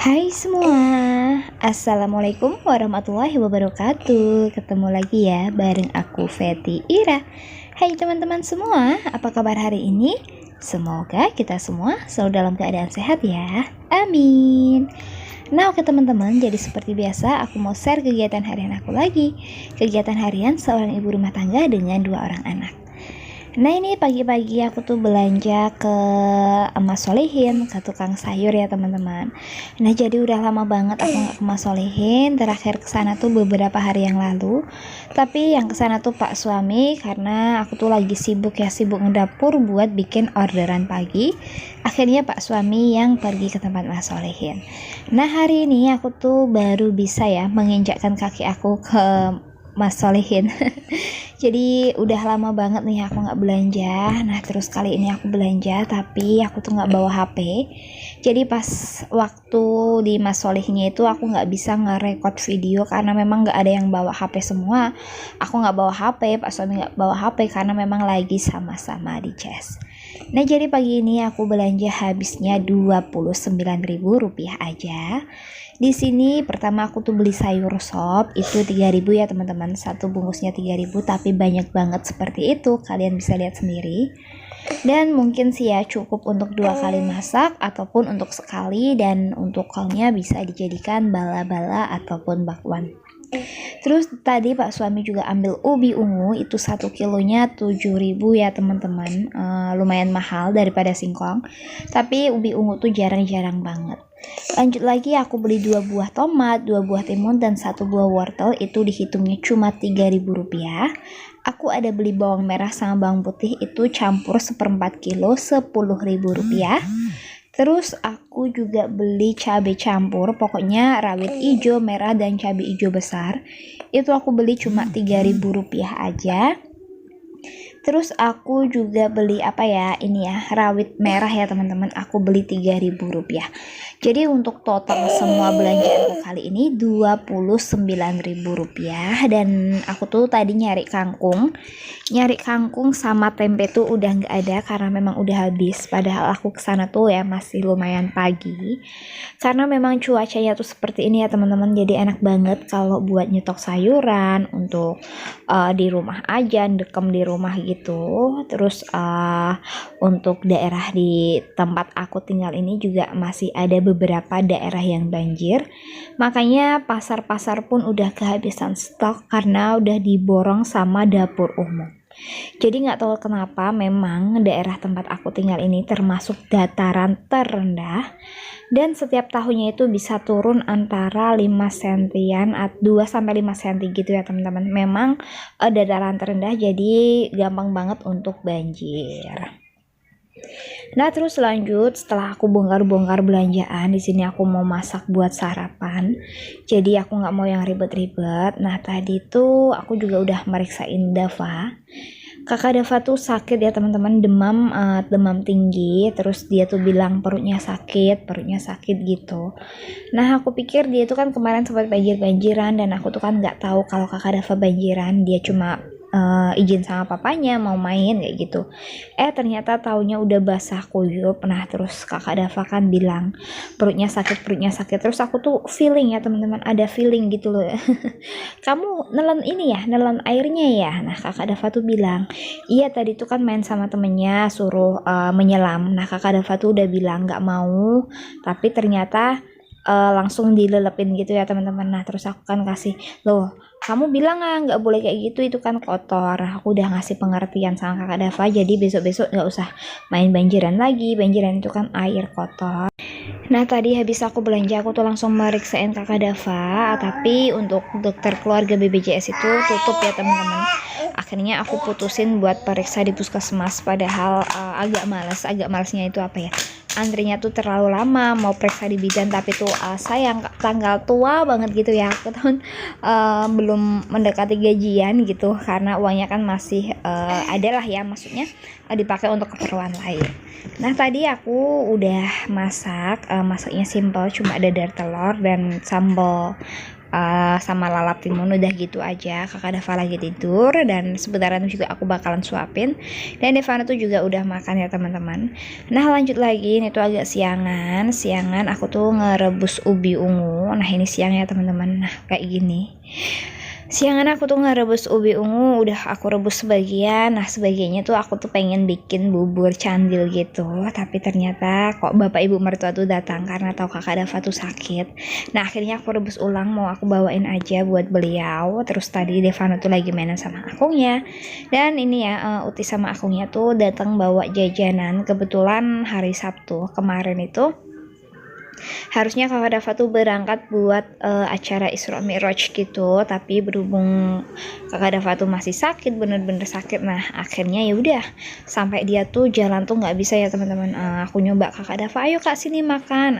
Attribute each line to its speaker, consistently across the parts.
Speaker 1: Hai semua, Assalamualaikum warahmatullahi wabarakatuh. Ketemu lagi ya bareng aku Feti Ira. Hai teman-teman semua, apa kabar hari ini? Semoga kita semua selalu dalam keadaan sehat ya. Amin. Nah oke teman-teman, jadi seperti biasa aku mau share kegiatan harian aku lagi. Kegiatan harian seorang ibu rumah tangga dengan 2 orang anak. Nah ini pagi-pagi aku tuh belanja ke Mas Solehin, ke tukang sayur ya teman-teman. Nah jadi udah lama banget aku nggak ke Mas Solehin. Terakhir kesana tuh beberapa hari yang lalu. Tapi yang kesana tuh Pak suami, karena aku tuh lagi sibuk ngedapur buat bikin orderan pagi. Akhirnya Pak suami yang pergi ke tempat Mas Solehin. Nah hari ini aku tuh baru bisa ya menginjakkan kaki aku ke Mas Solehin. Jadi udah lama banget nih aku nggak belanja. Nah terus kali ini aku belanja, tapi aku tuh nggak bawa HP. Jadi pas waktu di Mas Solihnya itu aku nggak bisa nge-record video karena memang nggak ada yang bawa HP semua. Aku nggak bawa HP, Pak suami nggak bawa HP karena memang lagi sama-sama di Ces. Nah jadi pagi ini aku belanja habisnya Rp29.000 aja. Di sini pertama aku tuh beli sayur sop itu 3.000 ya teman-teman. Satu bungkusnya 3.000, tapi banyak banget seperti itu. Kalian bisa lihat sendiri. Dan mungkin sih ya cukup untuk 2 kali masak ataupun untuk sekali, dan untuk kolnya bisa dijadikan bala-bala ataupun bakwan. Terus tadi Pak suami juga ambil ubi ungu, itu 1 kilonya 7.000 ya teman-teman. Lumayan mahal daripada singkong, tapi ubi ungu tuh jarang-jarang banget. Lanjut lagi aku beli 2 buah tomat, 2 buah timun, dan 1 buah wortel, itu dihitungnya cuma Rp3.000. Aku ada beli bawang merah sama bawang putih, itu campur 1/4 kilo Rp10.000. Terus aku juga beli cabai campur, pokoknya rawit hijau, merah, dan cabai hijau besar. Itu aku beli cuma Rp3.000 aja. Terus aku juga beli ini ya, rawit merah ya teman-teman. Aku beli Rp3.000. Jadi untuk total semua belanjaanku kali ini Rp29.000. Dan aku tuh tadi nyari kangkung sama tempe tuh udah nggak ada karena memang udah habis. Padahal aku kesana tuh ya masih lumayan pagi. Karena memang cuacanya tuh seperti ini ya teman-teman. Jadi enak banget kalau buat nyetok sayuran untuk di rumah aja, dekem di rumah gitu. Terus untuk daerah di tempat aku tinggal ini juga masih ada beberapa daerah yang banjir. Makanya pasar-pasar pun udah kehabisan stok karena udah diborong sama dapur umum. Jadi nggak tahu kenapa memang daerah tempat aku tinggal ini termasuk dataran terendah, dan setiap tahunnya itu bisa turun antara 5 sentian, 2-5 senti gitu ya teman-teman. Memang dataran terendah, jadi gampang banget untuk banjir. Nah terus lanjut, setelah aku bongkar-bongkar belanjaan, di sini aku mau masak buat sarapan. Jadi aku nggak mau yang ribet-ribet. Nah tadi tuh aku juga udah meriksain Dava. Kakak Dava tuh sakit ya teman-teman, demam tinggi. Terus dia tuh bilang perutnya sakit gitu. Nah aku pikir dia tuh kan kemarin sempat banjiran, dan aku tuh kan nggak tahu kalau kakak Dava banjiran. Dia cuma izin sama papanya mau main kayak gitu. Ternyata taunya udah basah kuyup. Nah terus kakak Dava kan bilang perutnya sakit. Terus aku tuh feeling ya teman-teman, ada feeling gitu loh. Kamu nelen airnya ya. Nah kakak Dava tuh bilang iya, tadi tuh kan main sama temennya, suruh menyelam. Nah kakak Dava tuh udah bilang nggak mau, tapi ternyata langsung dilelepin gitu ya teman-teman. Nah terus aku kan kasih, loh kamu bilang nggak boleh kayak gitu, itu kan kotor. Aku udah ngasih pengertian sama kakak Dava, jadi besok-besok nggak usah main banjiran lagi. Banjiran itu kan air kotor. Nah tadi habis aku belanja, aku tuh langsung meriksain kakak Dava, tapi untuk dokter keluarga BPJS itu tutup ya teman-teman. Akhirnya aku putusin buat periksa di puskesmas, padahal agak malesnya itu antrinya tuh terlalu lama mau periksa di bidan. Tapi tuh sayang, tanggal tua banget gitu ya, aku tahun belum mendekati gajian gitu, karena uangnya kan masih adalah ya, maksudnya dipakai untuk keperluan lain. Nah tadi aku udah masaknya simple, cuma ada dadar telur dan sambal sama lalap timun, udah gitu aja. Kakak Dava lagi tidur dan sebentaran juga aku bakalan suapin, dan Devana tuh juga udah makan ya teman-teman. Nah lanjut lagi, ini tuh agak siangan aku tuh ngerebus ubi ungu. Nah ini siangnya teman-teman, nah kayak gini. Siangan aku tuh ngerebus ubi ungu, udah aku rebus sebagian. Nah sebagiannya tuh aku tuh pengen bikin bubur candil gitu, tapi ternyata kok bapak ibu mertua tuh datang karena tahu kakak Dava tuh sakit. Nah akhirnya aku rebus ulang, mau aku bawain aja buat beliau. Terus tadi Devana tuh lagi mainan sama akungnya, dan ini ya Uti sama akungnya tuh datang bawa jajanan. Kebetulan hari Sabtu kemarin itu harusnya kakak Dava tuh berangkat buat acara Isra Mi'raj gitu, tapi berhubung kakak Dava tuh masih sakit, bener-bener sakit. Nah akhirnya ya udah sampai dia tuh jalan tuh nggak bisa ya teman-teman. Aku nyoba kakak Dava, ayo kak sini makan,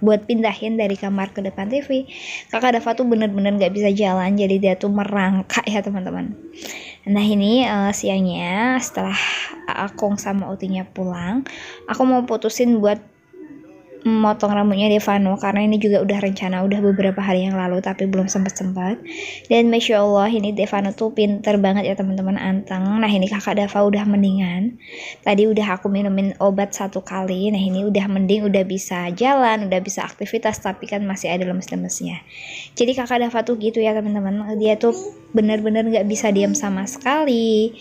Speaker 1: buat pindahin dari kamar ke depan TV. Kakak Dava tuh bener-bener nggak bisa jalan, jadi dia tuh merangkak ya teman-teman. Nah ini siangnya setelah Akung sama Utinya pulang, aku mau putusin buat motong rambutnya Devano, karena ini juga udah rencana udah beberapa hari yang lalu tapi belum sempat. Dan Masya Allah ini Devano tuh pinter banget ya teman-teman, anteng. Nah ini kakak Dava udah mendingan, tadi udah aku minumin obat 1 kali. Nah ini udah mending, udah bisa jalan, udah bisa aktivitas, tapi kan masih ada lemes-lemesnya. Jadi kakak Dava tuh gitu ya teman-teman, dia tuh bener-bener gak bisa diam sama sekali.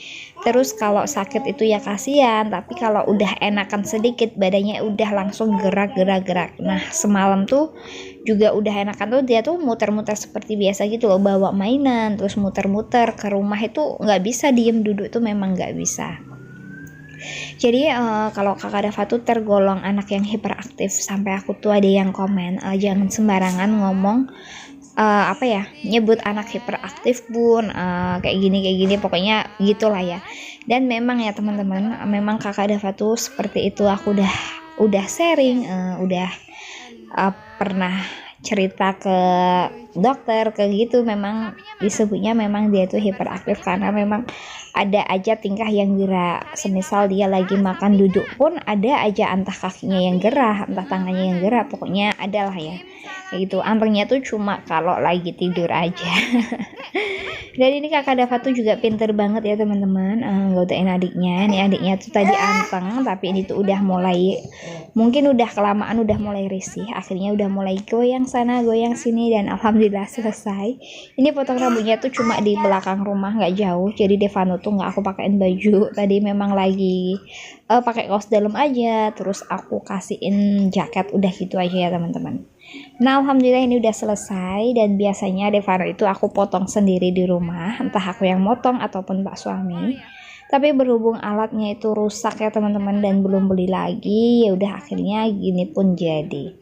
Speaker 1: Terus kalau sakit itu ya kasihan, tapi kalau udah enakan sedikit badannya udah langsung gerak. Nah semalam tuh juga udah enakan tuh, dia tuh muter-muter seperti biasa gitu loh, bawa mainan terus muter-muter ke rumah. Itu nggak bisa diem duduk tuh, memang nggak bisa. Jadi kalau kakak Dava tuh tergolong anak yang hiperaktif, sampai aku tuh ada yang komen jangan sembarangan ngomong nyebut anak hiperaktif bun, kayak gini pokoknya gitulah ya. Dan memang ya teman-teman, memang kakak Dava tuh seperti itu. Aku udah sharing, udah pernah cerita ke dokter ke gitu, memang disebutnya memang dia tuh hiperaktif karena memang ada aja tingkah yang gerak. Semisal dia lagi makan duduk pun ada aja entah kakinya yang gerak, entah tangannya yang gerak, pokoknya adalah ya kayak gitu. Antengnya tuh cuma kalau lagi tidur aja. Dan ini kakak Dava tuh juga pinter banget ya teman-teman, nggodain adiknya. Ini adiknya tuh tadi anteng, tapi ini tuh udah mulai, mungkin udah kelamaan, udah mulai risih. Akhirnya udah mulai goyang sana goyang sini, dan alhamdulillah selesai. Ini potong rambutnya tuh cuma di belakang rumah, nggak jauh. Jadi Devano tuh nggak aku pakein baju, tadi memang lagi pakai kaos dalam aja, terus aku kasihin jaket, udah gitu aja ya teman-teman. Nah alhamdulillah ini udah selesai, dan biasanya Devano itu aku potong sendiri di rumah, entah aku yang motong ataupun pak suami. Tapi berhubung alatnya itu rusak ya teman-teman, dan belum beli lagi, ya udah akhirnya gini pun jadi.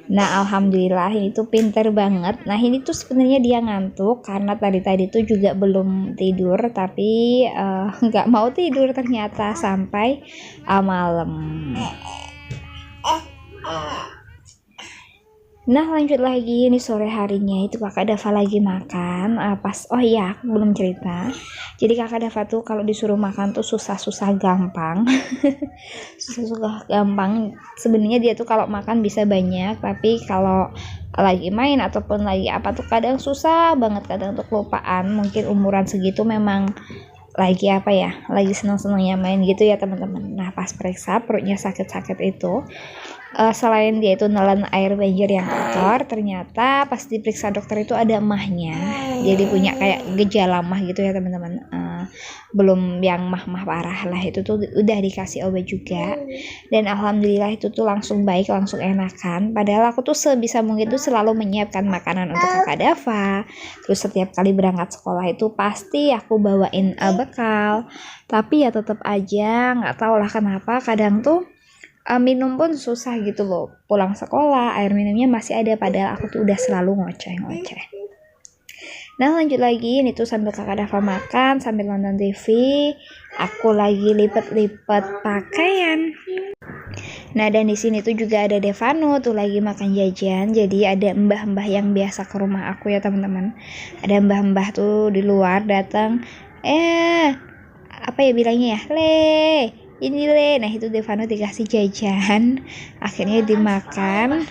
Speaker 1: Nah alhamdulillah ini tuh pinter banget. Nah ini tuh sebenarnya dia ngantuk karena tadi tuh juga belum tidur, tapi nggak mau tidur ternyata sampai malam. Nah lanjut lagi, ini sore harinya itu kakak Dava lagi makan. Oh iya aku belum cerita. Jadi kakak Dava tuh kalau disuruh makan tuh susah gampang. susah gampang. Sebenarnya dia tuh kalau makan bisa banyak, tapi kalau lagi main ataupun lagi apa tuh kadang susah banget, kadang tuh kelupaan. Mungkin umuran segitu memang lagi lagi senang-senangnya main gitu ya teman-teman. Nah pas periksa perutnya sakit-sakit itu, selain dia itu nelen air banjir yang kotor, ternyata pas diperiksa dokter itu ada emahnya. Jadi punya kayak gejala mah gitu ya teman-teman. Belum yang mah parah lah, itu tuh udah dikasih obat juga, dan alhamdulillah itu tuh langsung baik, langsung enakan. Padahal aku tuh sebisa mungkin tuh selalu menyiapkan makanan untuk kakak Dava. Terus setiap kali berangkat sekolah itu pasti aku bawain bekal, tapi ya tetap aja nggak tahu lah kenapa kadang tuh minum pun susah gitu loh. Pulang sekolah air minumnya masih ada, padahal aku tuh udah selalu ngoceh. Nah lanjut lagi, ini tuh sambil kakak Dava makan sambil nonton TV, aku lagi lipet-lipet pakaian. Nah dan di sini tuh juga ada Devano tuh lagi makan jajan. Jadi ada mbah-mbah yang biasa ke rumah aku ya teman-teman. Ada mbah-mbah tuh di luar datang, bilangnya ya, ini le. Nah itu Devano dikasih jajan, akhirnya dimakan.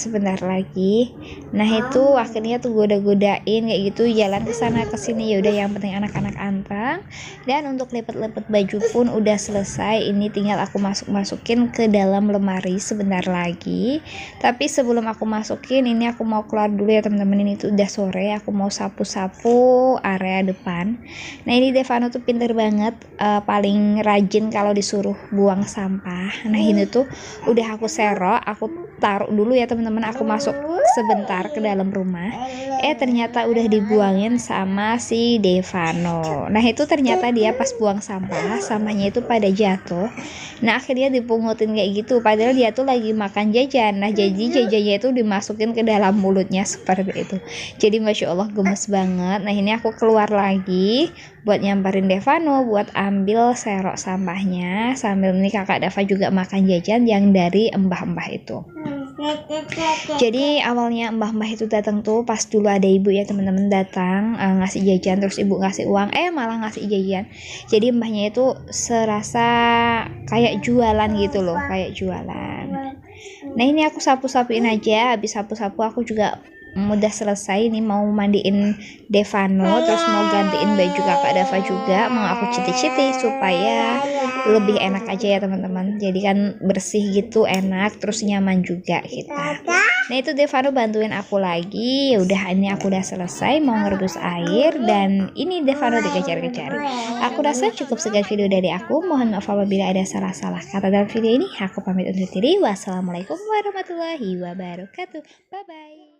Speaker 1: Sebentar lagi. Nah itu akhirnya tuh goda-godain kayak gitu, jalan ke sana ke sini, ya udah yang penting anak-anak antang. Dan untuk lepet-lepet baju pun udah selesai. Ini tinggal aku masukin ke dalam lemari sebentar lagi. Tapi sebelum aku masukin, ini aku mau keluar dulu ya teman-teman. Ini tuh udah sore, aku mau sapu-sapu area depan. Nah ini Devano tuh pinter banget, paling rajin kalau disuruh buang sampah. Nah ini tuh udah aku serok, aku taruh dulu ya teman-teman, aku masuk sebentar ke dalam rumah, ternyata udah dibuangin sama si Devano. Nah itu ternyata dia pas buang sampah, sampahnya itu pada jatuh. Nah akhirnya dipungutin kayak gitu, padahal dia tuh lagi makan jajan. Nah jadi jajannya itu dimasukin ke dalam mulutnya seperti itu. Jadi masya Allah gemes banget. Nah ini aku keluar lagi buat nyamperin Devano, buat ambil serok sampahnya, sambil nih kakak Dava juga makan jajan yang dari mbah-mbah itu. Jadi awalnya mbah-mbah itu datang tuh pas dulu ada ibu ya teman-teman, datang ngasih jajan, terus ibu ngasih uang, malah ngasih jajan. Jadi mbahnya itu serasa kayak jualan gitu loh, kayak jualan. Nah ini aku sapu-sapuin aja. Habis sapu-sapu aku juga udah selesai nih, mau mandiin Devano, terus mau gantiin baju kakak Dava juga, mau aku citi-citi supaya lebih enak aja ya teman-teman. Jadi kan bersih gitu, enak, terus nyaman juga kita. Nah itu Devano bantuin aku lagi. Ya udah, ini aku udah selesai mau ngerebus air, dan ini Devano dikejar-kejar. Aku rasa cukup sekian video dari aku. Mohon maaf apabila ada salah-salah kata dalam video ini. Aku pamit undur diri. Wassalamualaikum warahmatullahi wabarakatuh. Bye bye.